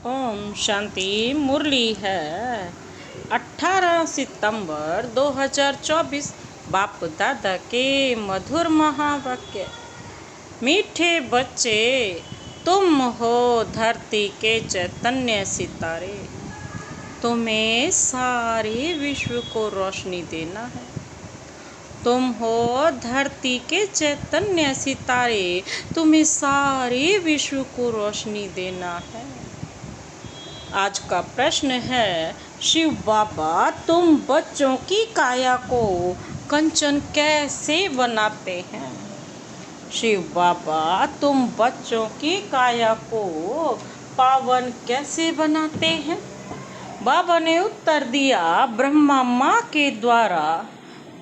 ओम शांति। मुरली है 18 सितंबर 2024। बाप दादा के मधुर महावाक्य। मीठे बच्चे, तुम हो धरती के चैतन्य सितारे। तुम्हें सारे विश्व को रोशनी देना है। तुम हो धरती के चैतन्य सितारे, तुम्हें सारे विश्व को रोशनी देना है। आज का प्रश्न है, शिव बाबा तुम बच्चों की काया को कंचन कैसे बनाते हैं? शिव बाबा तुम बच्चों की काया को पावन कैसे बनाते हैं? बाबा ने उत्तर दिया, ब्रह्मा माँ के द्वारा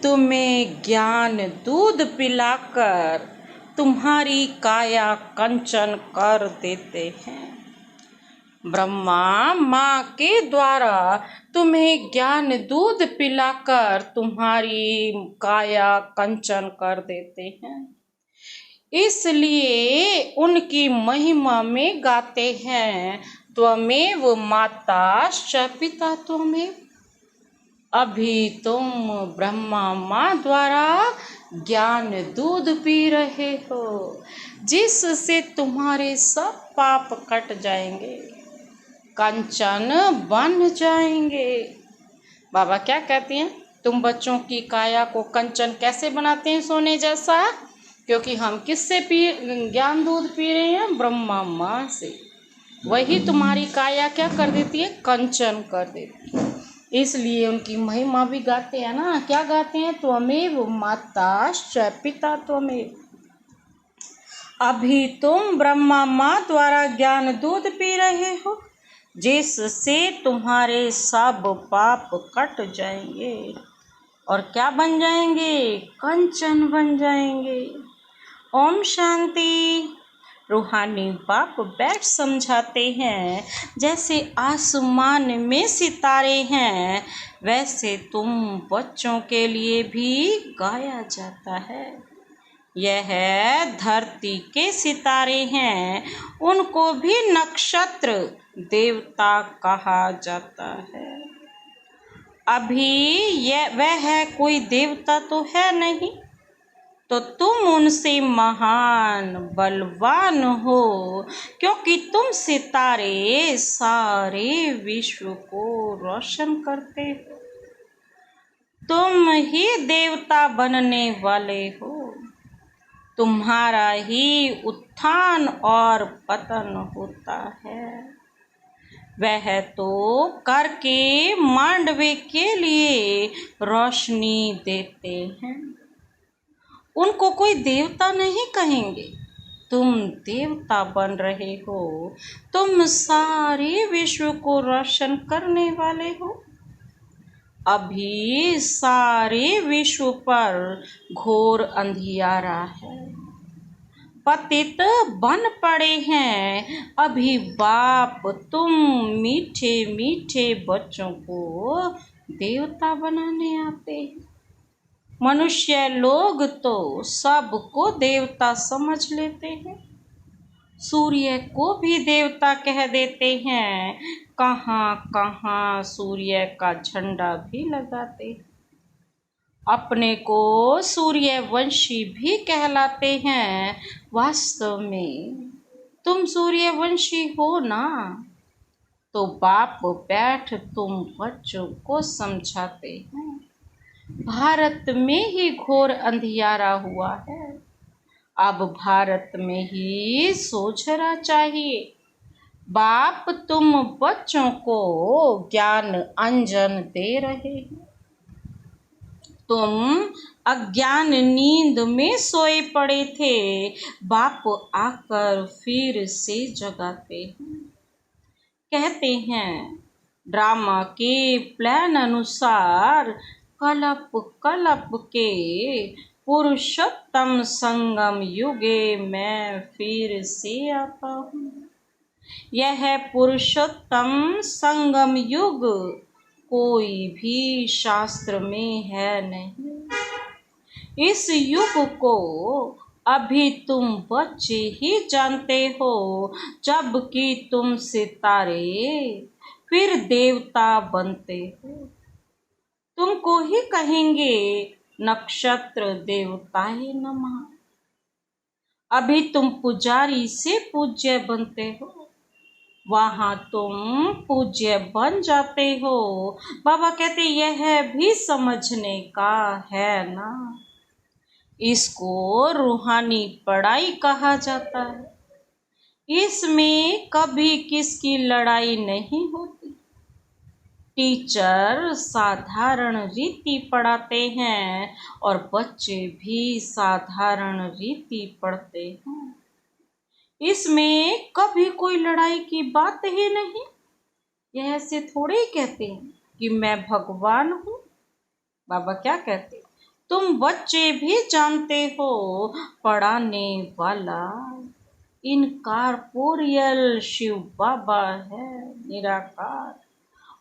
तुम्हें ज्ञान दूध पिलाकर तुम्हारी काया कंचन कर देते हैं। ब्रह्मा माँ के द्वारा तुम्हें ज्ञान दूध पिलाकर तुम्हारी काया कंचन कर देते हैं। इसलिए उनकी महिमा में गाते हैं, त्वमेव माताश्च पिता त्वमेव। अभी तुम ब्रह्मा माँ द्वारा ज्ञान दूध पी रहे हो, जिससे तुम्हारे सब पाप कट जाएंगे, कंचन बन जाएंगे। बाबा क्या कहते हैं, तुम बच्चों की काया को कंचन कैसे बनाते हैं? सोने जैसा। क्योंकि हम किससे ज्ञान दूध पी रहे हैं? ब्रह्मा माँ से। वही तुम्हारी काया क्या कर देती है? कंचन कर देती है। इसलिए उनकी महिमा भी गाते हैं ना। क्या गाते हैं? त्वमेव माताश्च पिता त्वमेव। अभी तुम ब्रह्मा माँ द्वारा ज्ञान दूध पी रहे हो, जिससे तुम्हारे सब पाप कट जाएंगे और क्या बन जाएंगे? कंचन बन जाएंगे। ओम शांति। रूहानी बाप बैठ समझाते हैं, जैसे आसमान में सितारे हैं, वैसे तुम बच्चों के लिए भी गाया जाता है। यह धरती के सितारे हैं, उनको भी नक्षत्र देवता कहा जाता है। अभी वह कोई देवता तो है नहीं, तो तुम उनसे महान बलवान हो, क्योंकि तुम सितारे सारे विश्व को रोशन करते हो। तुम ही देवता बनने वाले हो। तुम्हारा ही उत्थान और पतन होता है। वह तो करके मांडवे के लिए रोशनी देते हैं। उनको कोई देवता नहीं कहेंगे। तुम देवता बन रहे हो। तुम सारे विश्व को रोशन करने वाले हो। अभी सारे विश्व पर घोर अंधियारा है, पतित बन पड़े हैं। अभी बाप तुम मीठे मीठे बच्चों को देवता बनाने आते हैं। मनुष्य लोग तो सबको देवता समझ लेते हैं, सूर्य को भी देवता कह देते हैं, कहाँ कहाँ सूर्य का झंडा भी लगाते हैं। अपने को सूर्यवंशी भी कहलाते हैं। वास्तव में तुम सूर्यवंशी हो ना। तो बाप बैठ तुम बच्चों को समझाते हैं। भारत में ही घोर अंधियारा हुआ है। अब भारत में ही सोचना चाहिए। बाप तुम बच्चों को ज्ञान अंजन दे रहे हैं। तुम अज्ञान नींद में सोए पड़े थे, बाप आकर फिर से जगाते हैं। कहते हैं, ड्रामा के प्लान अनुसार कलप कलप के पुरुषोत्तम संगम युगे मैं फिर से आता हूँ। यह पुरुषोत्तम संगम युग कोई भी शास्त्र में है नहीं। इस युग को अभी तुम बच्चे ही जानते हो, जबकि तुम सितारे फिर देवता बनते हो। तुमको ही कहेंगे नक्षत्र देवताए नमः। अभी तुम पुजारी से पूज्य बनते हो, वहां तुम पूज्य बन जाते हो। बाबा कहते यह भी समझने का है ना, इसको रूहानी पढ़ाई कहा जाता है। इसमें कभी किसकी लड़ाई नहीं होती। टीचर साधारण रीति पढ़ाते हैं और बच्चे भी साधारण रीति पढ़ते हैं। इसमें कभी कोई लड़ाई की बात ही नहीं। यह ऐसे थोड़े ही कहते हैं कि मैं भगवान हूँ। बाबा क्या कहते, तुम बच्चे भी जानते हो पढ़ाने वाला इनकॉर्पोरियल शिव बाबा है, निराकार।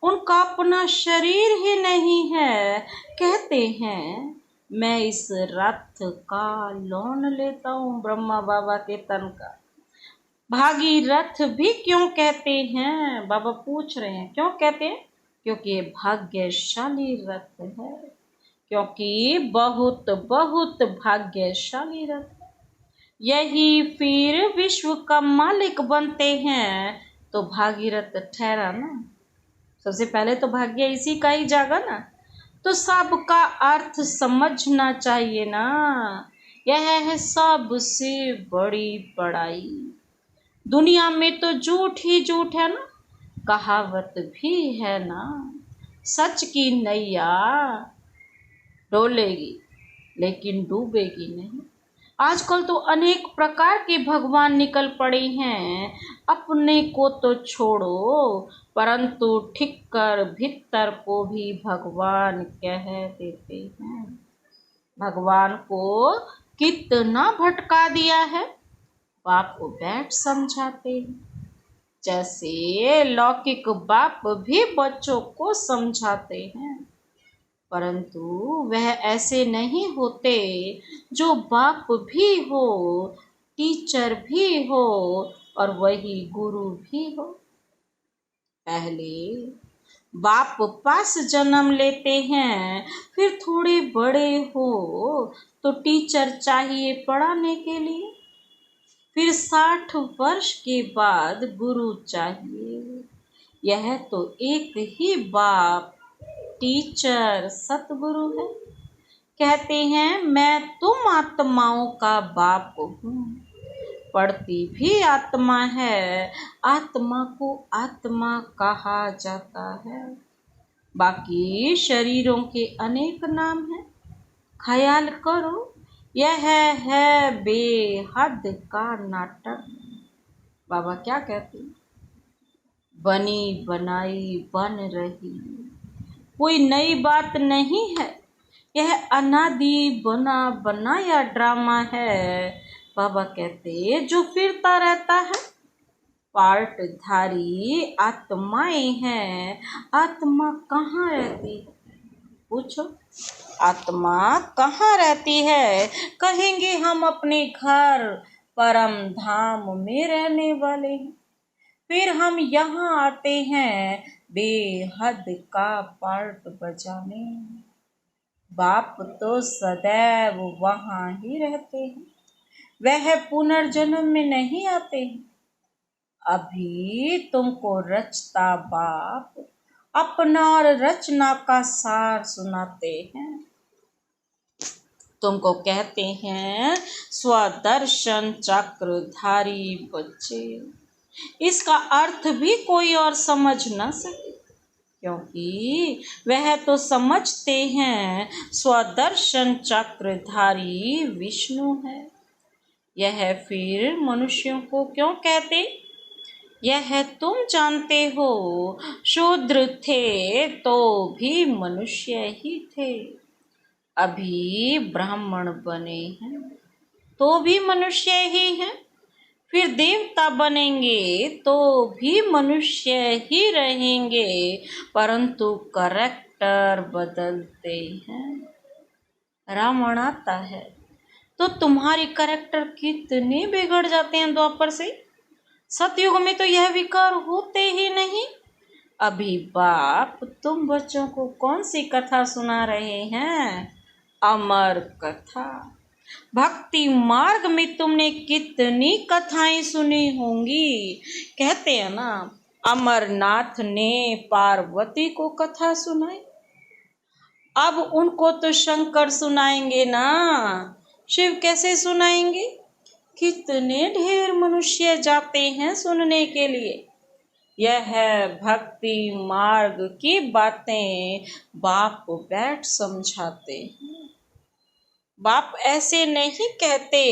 उनका अपना शरीर ही नहीं है। कहते हैं मैं इस रथ का लोन लेता हूँ, ब्रह्मा बाबा के तन का। भागीरथ भी क्यों कहते हैं, बाबा पूछ रहे हैं क्यों कहते हैं, क्योंकि ये भाग्यशाली रथ है, क्योंकि बहुत बहुत भाग्यशाली रथ है। यही फिर विश्व का मालिक बनते हैं तो भागीरथ ठहरा ना। सबसे पहले तो भाग्य इसी का ही जागा ना, तो सबका अर्थ समझना चाहिए ना। यह है सबसे बड़ी पढ़ाई। दुनिया में तो झूठ ही झूठ है ना, कहावत भी है ना, सच की नैया डोलेगी लेकिन डूबेगी नहीं। आजकल तो अनेक प्रकार के भगवान निकल पड़े हैं। अपने को तो छोड़ो, परंतु ठिक्कर भीतर को भी भगवान कह देते हैं। भगवान को कितना भटका दिया है, बाप को बैठ समझाते हैं। जैसे लौकिक बाप भी बच्चों को समझाते हैं, परंतु वह ऐसे नहीं होते जो बाप भी हो, टीचर भी हो और वही गुरु भी हो। पहले बाप पास जन्म लेते हैं, फिर थोड़े बड़े हो तो टीचर चाहिए पढ़ाने के लिए, फिर 60 वर्ष के बाद गुरु चाहिए। यह तो एक ही बाप टीचर सतगुरु है। कहते हैं मैं तुम आत्माओं का बाप हूँ। पढ़ती भी आत्मा है, आत्मा को आत्मा कहा जाता है। बाकी शरीरों के अनेक नाम हैं। ख्याल करो, यह है बेहद का नाटक। बाबा क्या कहते हैं, बनी बनाई बन रही, कोई नई बात नहीं है। यह अनादि बना बनाया ड्रामा है। बाबा कहते जो फिरता रहता है, पार्टधारी आत्माएं हैं। आत्मा कहाँ रहती है, पूछो आत्मा कहाँ रहती है। कहेंगे हम अपने घर परम धाम में रहने वाले हैं। फिर हम यहाँ आते हैं बेहद का पार्ट बजाने। बाप तो सदैव वहाँ ही रहते हैं, वह पुनर्जन्म में नहीं आते हैं। अभी तुमको रचता बाप अपना और रचना का सार सुनाते हैं। तुमको कहते हैं स्वदर्शन चक्रधारी बच्चे। इसका अर्थ भी कोई और समझ न सके, क्योंकि वह तो समझते हैं स्वदर्शन चक्रधारी विष्णु है। यह फिर मनुष्यों को क्यों कहते, यह तुम जानते हो शूद्र थे तो भी मनुष्य ही थे, अभी ब्राह्मण बने हैं तो भी मनुष्य ही हैं, फिर देवता बनेंगे तो भी मनुष्य ही रहेंगे, परंतु करैक्टर बदलते हैं। रावण आता है तो तुम्हारे कैरेक्टर कितने बिगड़ जाते हैं द्वापर से। सतयुग में तो यह विकार होते ही नहीं। अभी बाप तुम बच्चों को कौन सी कथा सुना रहे हैं? अमर कथा। भक्ति मार्ग में तुमने कितनी कथाएं सुनी होंगी। कहते हैं ना, अमरनाथ ने पार्वती को कथा सुनाई, अब उनको तो शंकर सुनाएंगे ना। शिव कैसे सुनाएंगे? कितने ढेर मनुष्य जाते हैं सुनने के लिए। यह है भक्ति मार्ग की बातें बाप बैठ समझाते हैं। बाप ऐसे नहीं कहते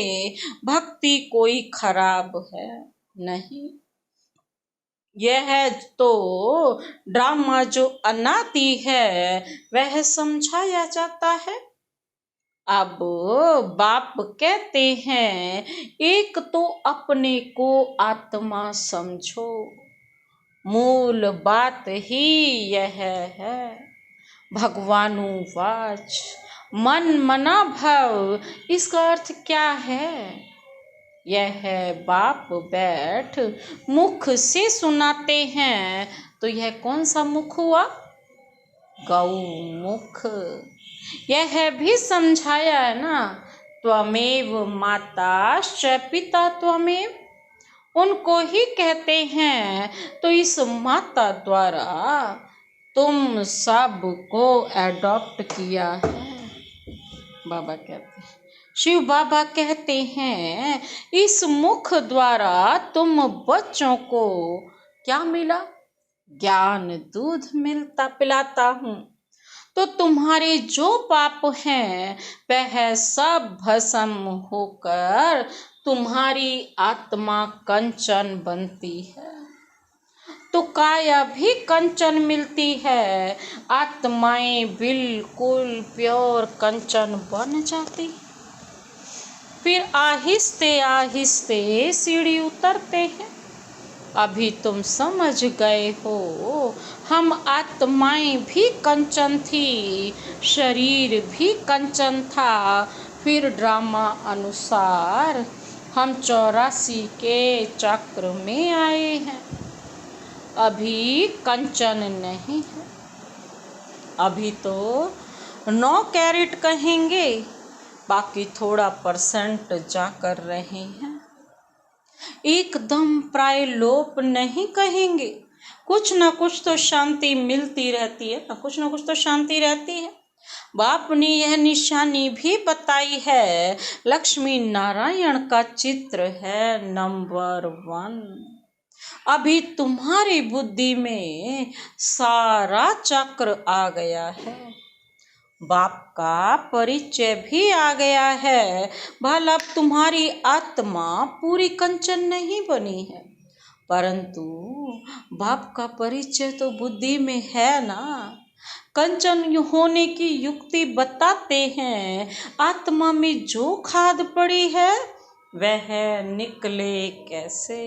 भक्ति कोई खराब है, नहीं। यह तो ड्रामा जो अनादि है वह समझाया जाता है। अब बाप कहते हैं, एक तो अपने को आत्मा समझो। मूल बात ही यह है। भगवानुवाच मन मना भव, इसका अर्थ क्या है? यह है बाप बैठ मुख से सुनाते हैं। तो यह कौन सा मुख हुआ? गौ मुख। यह भी समझाया है ना, त्वमेव माताश्च पिता त्वमेव, उनको ही कहते हैं। तो इस माता द्वारा तुम सबको एडॉप्ट किया है, बाबा कहते हैं। शिव बाबा कहते हैं, इस मुख द्वारा तुम बच्चों को क्या मिला? ज्ञान दूध मिलता पिलाता हूँ। तो तुम्हारे जो पाप हैं वह सब भस्म होकर तुम्हारी आत्मा कंचन बनती है। तो काया भी कंचन मिलती है, आत्माएं बिल्कुल प्योर कंचन बन जाती। फिर आहिस्ते आहिस्ते सीढ़ी उतरते हैं। अभी तुम समझ गए हो, हम आत्माएं भी कंचन थी, शरीर भी कंचन था। फिर ड्रामा अनुसार हम 84 के चक्र में आए हैं। अभी कंचन नहीं है, अभी तो 9 कैरेट कहेंगे, बाकी थोड़ा परसेंट जा कर रहे हैं। एकदम प्रायलोप नहीं कहेंगे, कुछ ना कुछ तो शांति मिलती रहती है ना, कुछ ना कुछ तो शांति रहती है। बाप ने यह निशानी भी बताई है, लक्ष्मी नारायण का चित्र है नंबर 1। अभी तुम्हारी बुद्धि में सारा चक्र आ गया है, बाप का परिचय भी आ गया है। भल अब तुम्हारी आत्मा पूरी कंचन नहीं बनी है, परंतु बाप का परिचय तो बुद्धि में है ना। कंचन होने की युक्ति बताते हैं। आत्मा में जो खाद पड़ी है वह निकले कैसे,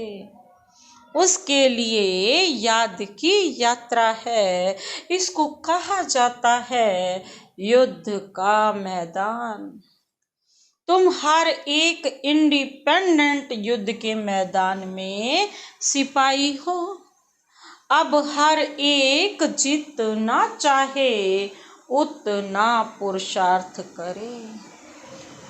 उसके लिए याद की यात्रा है। इसको कहा जाता है युद्ध का मैदान। तुम हर एक इंडिपेंडेंट युद्ध के मैदान में सिपाही हो। अब हर एक जितना चाहे उतना पुरुषार्थ करे।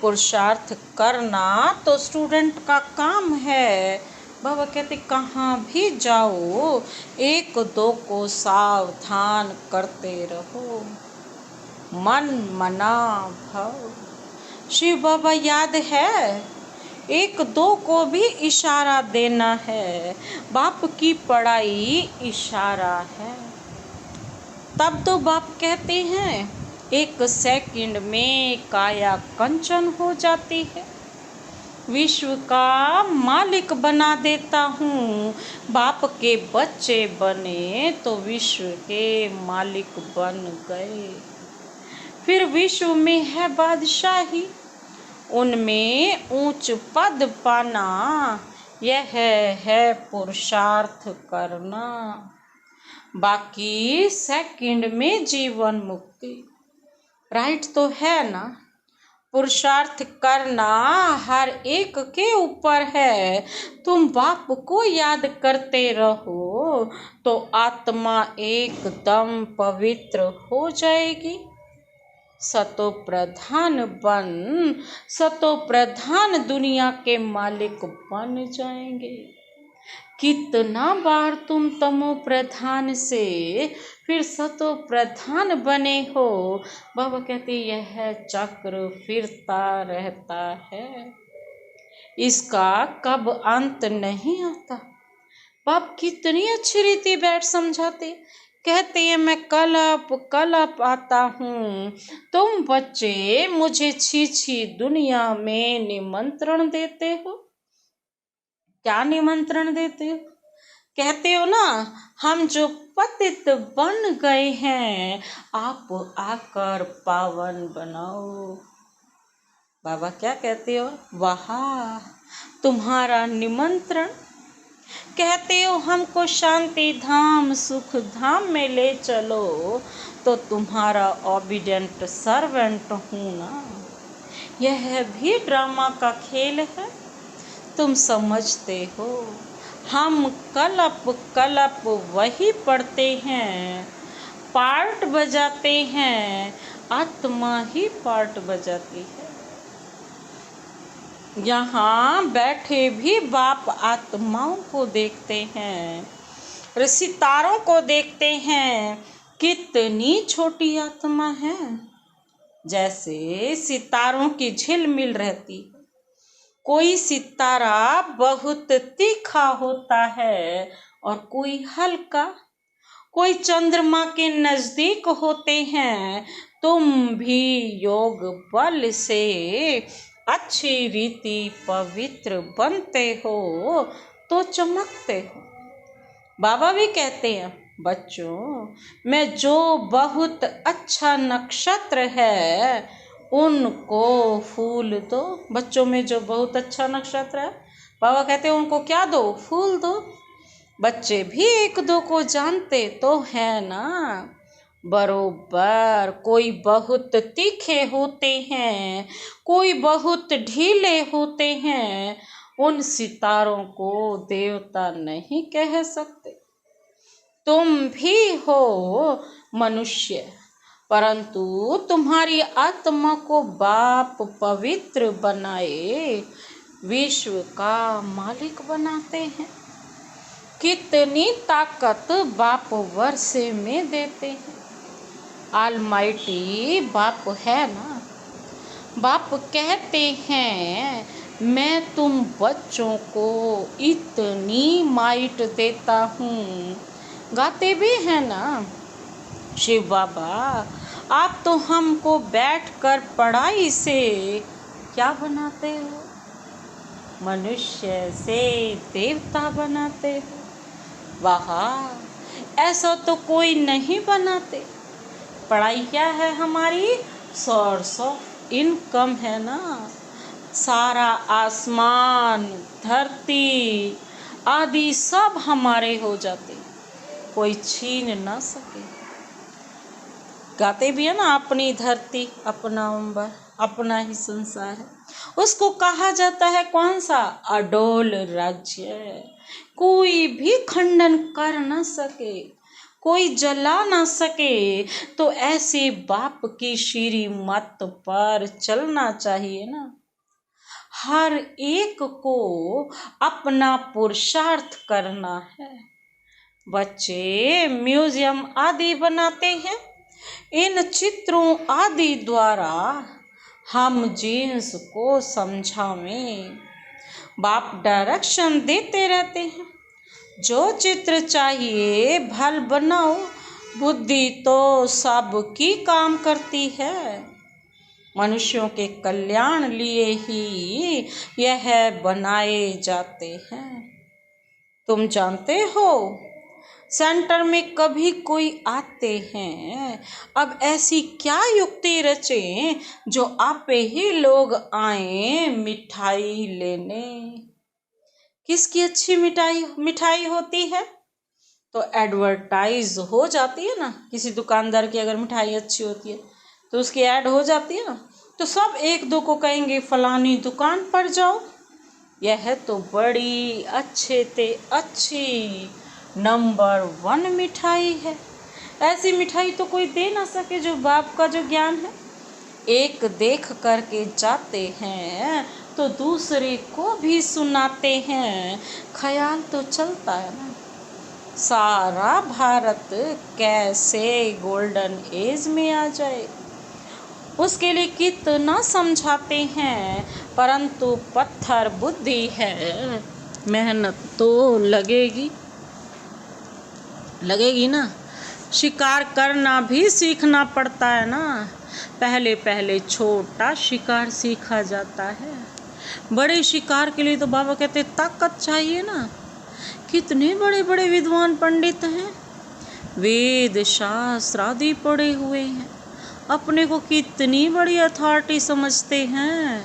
पुरुषार्थ करना तो स्टूडेंट का काम है। बाबा कहते कहाँ भी जाओ, एक दो को सावधान करते रहो, मन मना भव। शिव बाबा याद है, एक दो को भी इशारा देना है। बाप की पढ़ाई इशारा है। तब तो बाप कहते हैं, 1 सेकंड में काया कंचन हो जाती है। विश्व का मालिक बना देता हूँ। बाप के बच्चे बने तो विश्व के मालिक बन गए। फिर विश्व में है बादशाही, उनमें ऊंच पद पाना, यह है पुरुषार्थ करना। बाकी सेकंड में जीवन मुक्ति। राइट तो है ना। पुरुषार्थ करना हर एक के ऊपर है। तुम बाप को याद करते रहो तो आत्मा एकदम पवित्र हो जाएगी। सतो प्रधान बन, सतो प्रधान दुनिया के मालिक बन जाएंगे। कितना बार तुम तमो प्रधान से फिर सतो प्रधान बने हो। बाबा कहते यह चक्र फिरता रहता है, इसका कब अंत नहीं आता। बाप कितनी अच्छी रीति बैठ समझाते, कहते हैं मैं कलप आता हूँ। तुम बच्चे मुझे छी दुनिया में निमंत्रण देते हो। क्या निमंत्रण देते हो? कहते हो ना हम जो पतित बन गए हैं आप आकर पावन बनाओ। बाबा क्या कहते हो? वाह तुम्हारा निमंत्रण। कहते हो हमको शांति धाम सुख धाम में ले चलो, तो तुम्हारा ओबीडिएंट सर्वेंट हूँ ना। यह भी ड्रामा का खेल है, तुम समझते हो। हम कलप वही पढ़ते हैं, पार्ट बजाते हैं, आत्मा ही पार्ट बजाती है। यहाँ बैठे भी बाप आत्माओं को देखते हैं, सितारों को देखते हैं। कितनी छोटी आत्मा है, जैसे सितारों की झिलमिल रहती। कोई सितारा बहुत तीखा होता है और कोई हल्का, कोई चंद्रमा के नजदीक होते हैं। तुम भी योग बल से अच्छी रीति पवित्र बनते हो तो चमकते हो। बाबा भी कहते हैं बच्चों मैं जो बहुत अच्छा नक्षत्र है उनको फूल दो। बच्चों में जो बहुत अच्छा नक्षत्र है बाबा कहते हैं उनको क्या दो? फूल दो। बच्चे भी एक दो को जानते तो है ना बरोबर। कोई बहुत तीखे होते हैं, कोई बहुत ढीले होते हैं। उन सितारों को देवता नहीं कह सकते। तुम भी हो मनुष्य, परंतु तुम्हारी आत्मा को बाप पवित्र बनाए विश्व का मालिक बनाते हैं। कितनी ताकत बाप वर्षे में देते हैं। ऑलमाइटी बाप है ना। बाप कहते हैं मैं तुम बच्चों को इतनी माइट देता हूँ। गाते भी हैं ना शिव बाबा। आप तो हमको बैठकर पढ़ाई से क्या बनाते हो? मनुष्य से देवता बनाते हो। वाह ऐसा तो कोई नहीं बनाते। पढ़ाई क्या है हमारी? सोर्स ऑफ इनकम है ना। सारा आसमान धरती आदि सब हमारे हो जाते, कोई छीन ना सके। गाते भी है ना अपनी धरती अपना अंबर अपना ही संसार है। उसको कहा जाता है कौन सा? अडोल राज्य। कोई भी खंडन कर ना सके, कोई जला ना सके। तो ऐसे बाप की श्रीमत पर चलना चाहिए ना। हर एक को अपना पुरुषार्थ करना है। बच्चे म्यूजियम आदि बनाते हैं। इन चित्रों आदि द्वारा हम जीन्स को समझावें। बाप डायरेक्शन देते रहते हैं। जो चित्र चाहिए भल बनाओ। बुद्धि तो सबकी काम करती है। मनुष्यों के कल्याण लिए ही यह बनाए जाते हैं। तुम जानते हो सेंटर में कभी कोई आते हैं, अब ऐसी क्या युक्ति रचें जो आपे ही लोग आए मिठाई लेने। किसकी अच्छी मिठाई होती है तो एडवर्टाइज हो जाती है ना। किसी दुकानदार की अगर मिठाई अच्छी होती है तो उसकी ऐड हो जाती है ना। तो सब एक दो को कहेंगे फलानी दुकान पर जाओ, यह तो बड़ी अच्छे ते अच्छी नंबर 1 मिठाई है। ऐसी मिठाई तो कोई दे ना सके जो बाप का जो ज्ञान है। एक देख करके जाते हैं तो दूसरे को भी सुनाते हैं, ख्याल तो चलता है ना। सारा भारत कैसे गोल्डन एज में आ जाए, उसके लिए कितना समझाते हैं, परंतु पत्थर बुद्धि है, मेहनत तो लगेगी ना। शिकार करना भी सीखना पड़ता है ना। पहले पहले छोटा शिकार सीखा जाता है, बड़े शिकार के लिए तो बाबा कहते ताकत चाहिए ना। कितने बड़े बड़े विद्वान पंडित हैं, वेद शास्त्र आदि पढ़े हुए हैं, अपने को कितनी बड़ी अथॉरिटी समझते हैं।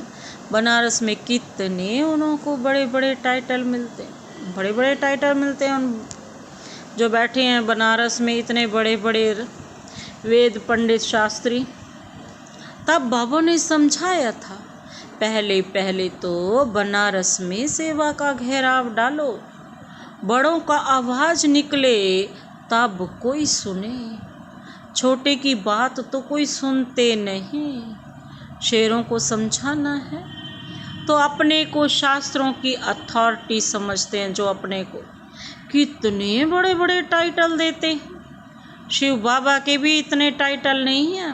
बनारस में कितने उनको बड़े बड़े टाइटल मिलते हैं उन जो बैठे हैं बनारस में, इतने बड़े बड़े वेद पंडित शास्त्री। तब बाबा ने समझाया था, पहले पहले तो बनारस में सेवा का घेराव डालो, बड़ों का आवाज निकले तब कोई सुने, छोटे की बात तो कोई सुनते नहीं। शेरों को समझाना है तो अपने को शास्त्रों की अथॉरिटी समझते हैं, जो अपने को कितने बड़े बड़े टाइटल देते हैं। शिव बाबा के भी इतने टाइटल नहीं हैं।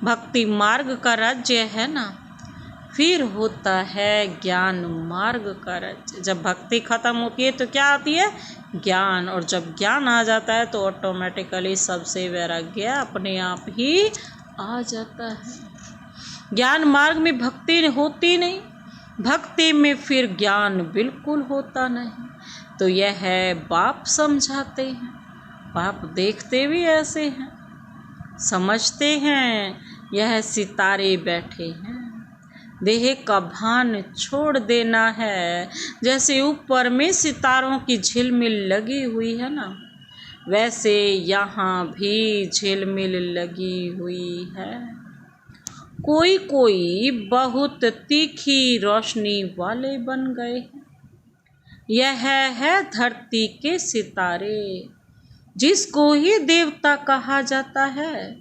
भक्ति मार्ग का राज्य है ना, फिर होता है ज्ञान मार्ग का राज्य। जब भक्ति खत्म होती है तो क्या आती है, ज्ञान। और जब ज्ञान आ जाता है तो ऑटोमेटिकली सबसे वैराग्य अपने आप ही आ जाता है। ज्ञान मार्ग में भक्ति होती नहीं, भक्ति में फिर ज्ञान बिल्कुल होता नहीं। तो यह है बाप समझाते हैं, बाप देखते भी ऐसे हैं, समझते हैं। यह सितारे बैठे हैं, देह का भान छोड़ देना है। जैसे ऊपर में सितारों की झिलमिल लगी हुई है ना, वैसे यहाँ भी झिलमिल लगी हुई है। कोई कोई बहुत तीखी रोशनी वाले बन गए हैं। यह है धरती के सितारे, जिसको ही देवता कहा जाता है।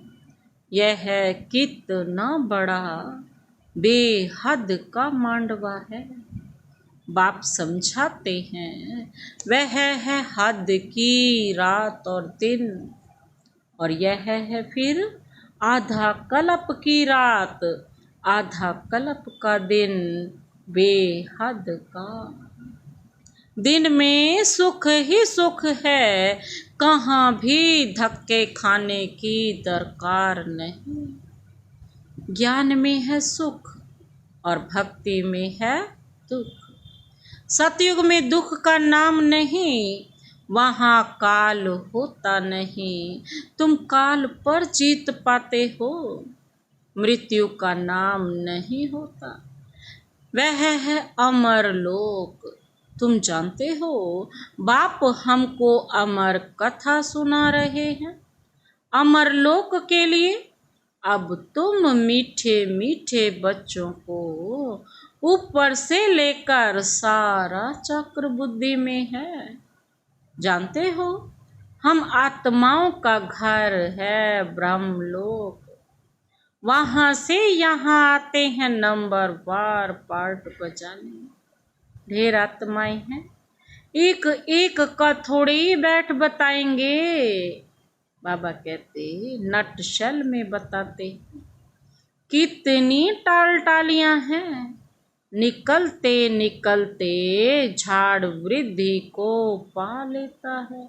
यह है कितना बड़ा बेहद का मांडवा है। बाप समझाते हैं, वह है हद की रात और दिन, और यह है फिर आधा कल्प की रात, आधा कल्प का दिन, बेहद का। दिन में सुख ही सुख है, कहाँ भी धक्के खाने की दरकार नहीं। ज्ञान में है सुख और भक्ति में है दुख। सतयुग में दुख का नाम नहीं, वहाँ काल होता नहीं। तुम काल पर जीत पाते हो, मृत्यु का नाम नहीं होता। वह है अमर लोक। तुम जानते हो, बाप हमको अमर कथा सुना रहे हैं। अमर लोक के लिए अब तुम मीठे मीठे बच्चों को ऊपर से लेकर सारा चक्र बुद्धि में है। जानते हो, हम आत्माओं का घर है ब्रह्मलोक। वहाँ से यहाँ आते हैं नंबर वार पार्ट बजाने। ढेर आत्माएं हैं, एक एक का थोड़े ही बैठ बताएंगे। बाबा कहते नटशल में बताते कितनी टाल टालियां हैं। निकलते निकलते झाड़ वृद्धि को पा लेता है।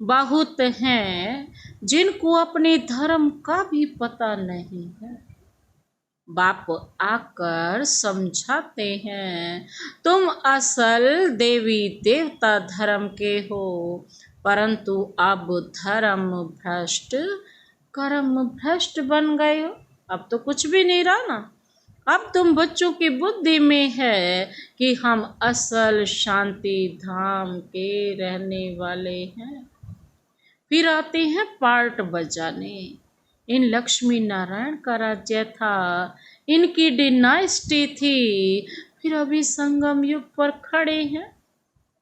बहुत हैं जिनको अपने धर्म का भी पता नहीं है। बाप आकर समझाते हैं, तुम असल देवी देवता धर्म के हो, परंतु अब धर्म भ्रष्ट कर्म भ्रष्ट बन गए हो। अब तो कुछ भी नहीं रहा ना। अब तुम बच्चों की बुद्धि में है कि हम असल शांति धाम के रहने वाले हैं। फिर आते हैं पार्ट बजाने। इन लक्ष्मी नारायण का राज्य था इनकी डिनाइस्टी थी, फिर अभी संगम युग पर खड़े हैं।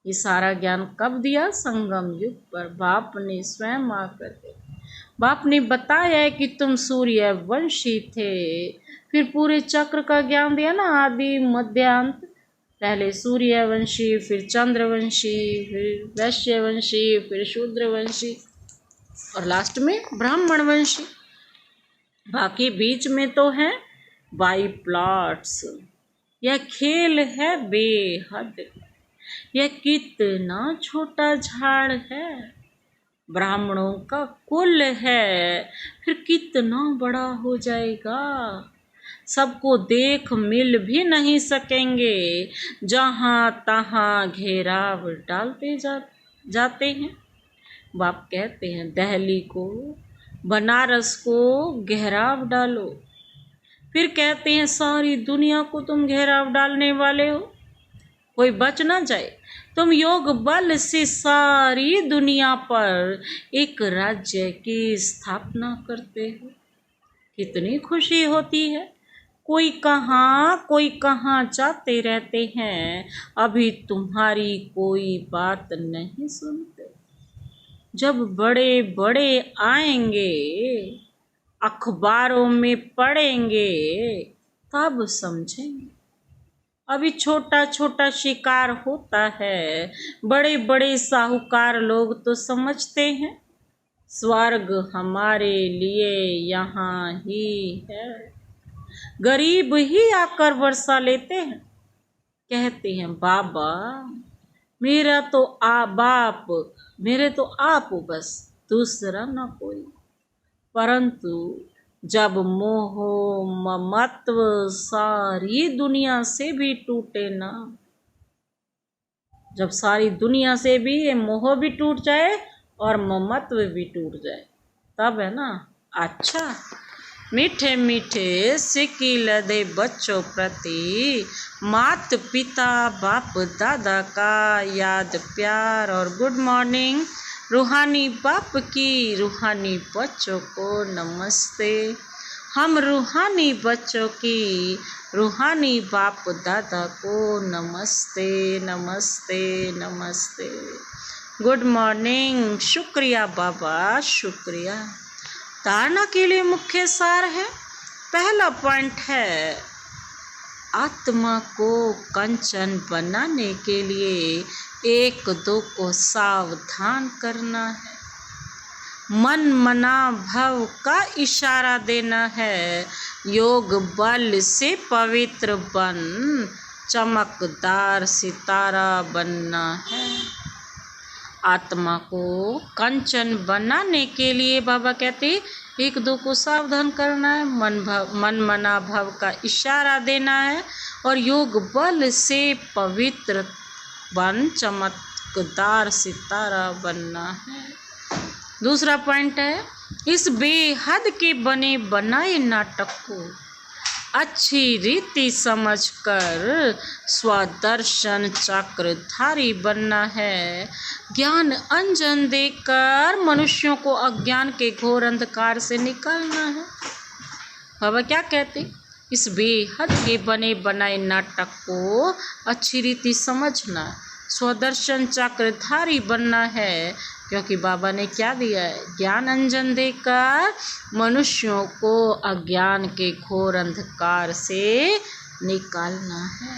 ये सारा ज्ञान कब दिया? संगम युग पर बाप ने स्वयं आकर के। बाप ने बताया है कि तुम सूर्यवंशी थे, फिर पूरे चक्र का ज्ञान दिया ना, आदि मध्य अंत। पहले सूर्यवंशी, फिर चंद्रवंशी, फिर वैश्यवंशी, फिर शूद्रवंशी और लास्ट में ब्राह्मणवंशी। बाकी बीच में तो है बाई प्लॉट्स। यह खेल है बेहद, यह कितना छोटा झाड़ है, ब्राह्मणों का कुल है, फिर कितना बड़ा हो जाएगा। सबको देख मिल भी नहीं सकेंगे, जहाँ तहाँ घेराव डालते जाते हैं। बाप कहते हैं दिल्ली को, बनारस को घेराव डालो, फिर कहते हैं सारी दुनिया को तुम घेराव डालने वाले हो, कोई बच ना जाए। तुम योग बल से सारी दुनिया पर एक राज्य की स्थापना करते हो, कितनी खुशी होती है। कोई कहाँ जाते रहते हैं, अभी तुम्हारी कोई बात नहीं सुनते। जब बड़े बड़े आएंगे, अखबारों में पढ़ेंगे, तब समझेंगे। अभी छोटा छोटा शिकार होता है, बड़े बड़े साहूकार लोग तो समझते हैं स्वर्ग हमारे लिए यहाँ ही है। गरीब ही आकर वर्षा लेते हैं, कहते हैं बाबा मेरा तो बाप, मेरे तो आप हो बस, दूसरा ना कोई। परंतु जब मोह ममत्व सारी दुनिया से भी टूटे ना, जब सारी दुनिया से भी ये मोह भी टूट जाए और ममत्व भी टूट जाए, तब है ना अच्छा। मीठे मीठे सिक्की लदे बच्चों प्रति मात पिता बाप दादा का याद प्यार और गुड मॉर्निंग। रूहानी बाप की रूहानी बच्चों को नमस्ते। हम रूहानी बच्चों की रूहानी बाप दादा को नमस्ते नमस्ते नमस्ते। Good morning. शुक्रिया बाबा, शुक्रिया। धारणा के लिए मुख्य सार है, पहला पॉइंट है आत्मा को कंचन बनाने के लिए एक दो को सावधान करना है, मन मना भव का इशारा देना है, योग बल से पवित्र बन चमकदार सितारा बनना है। आत्मा को कंचन बनाने के लिए बाबा कहते एक दो को सावधान करना है, मन मना भव का इशारा देना है और योग बल से पवित्र बन चमकदार सितारा बनना है। दूसरा पॉइंट है इस बेहद के बने बनाए नाटक को अच्छी रीति समझकर स्वदर्शन चक्रधारी बनना है, ज्ञान अंजन देकर मनुष्यों को अज्ञान के घोर अंधकार से निकालना है। बाबा क्या कहते, इस बेहद के बने बनाए नाटक को अच्छी रीति समझना, स्वदर्शन चक्रधारी बनना है, क्योंकि बाबा ने क्या दिया है, ज्ञान अंजन देकर मनुष्यों को अज्ञान के घोर अंधकार से निकालना है।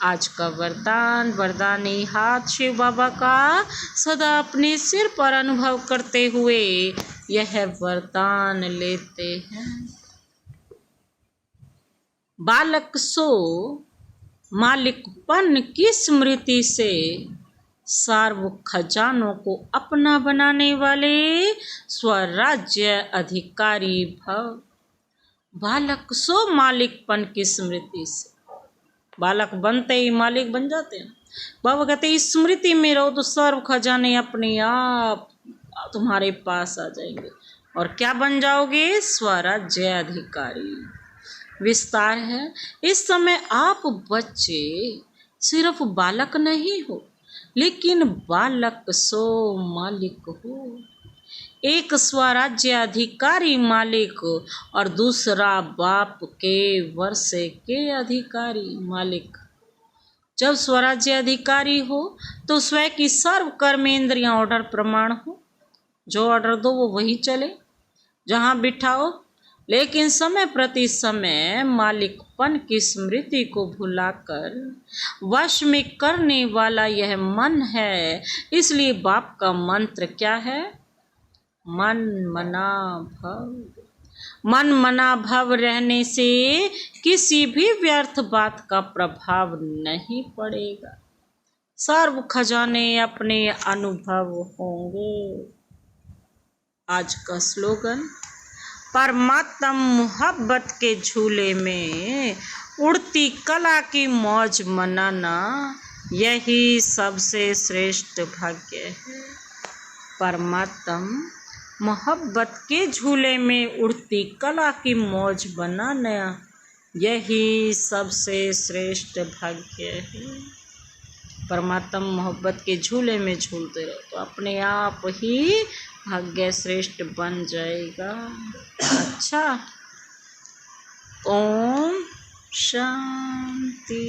आज का वरदान, वरदानी हाथ शिव बाबा का सदा अपने सिर पर अनुभव करते हुए यह वरदान लेते हैं। बालक सो मालिकपन की स्मृति से सर्व खजानों को अपना बनाने वाले स्वराज्य अधिकारी भव। बालक सो मालिकपन की स्मृति से, बालक बनते ही मालिक बन जाते हैं। बाबा कहते इस स्मृति में रहो तो सर्व खजाने अपने आप तुम्हारे पास आ जाएंगे और क्या बन जाओगे, स्वराज्य अधिकारी। विस्तार है, इस समय आप बच्चे सिर्फ बालक नहीं हो, लेकिन बालक सो मालिक हो। एक स्वराज्य अधिकारी मालिक और दूसरा बाप के वर्षे के अधिकारी मालिक। जब स्वराज्य अधिकारी हो तो स्वयं की सर्व कर्मेंद्रियां ऑर्डर प्रमाण हो, जो ऑर्डर दो वो वही चले, जहां बिठाओ। लेकिन समय प्रति समय मालिकपन की स्मृति को भुलाकर वश में करने वाला यह मन है। इसलिए बाप का मंत्र क्या है? मन मना भव। मन मना भव रहने से किसी भी व्यर्थ बात का प्रभाव नहीं पड़ेगा। सर्व खजाने अपने अनुभव होंगे। आज का स्लोगन, परमात्मा मोहब्बत के झूले में उड़ती कला की मौज मनाना यही सबसे श्रेष्ठ भाग्य है। परमात्मा मोहब्बत के झूले में उड़ती कला की मौज बनाना यही सबसे श्रेष्ठ भाग्य है। परमात्मा मोहब्बत के झूले में झूलते रहो तो अपने आप ही भाग्य श्रेष्ठ बन जाएगा। अच्छा, ओम शांति।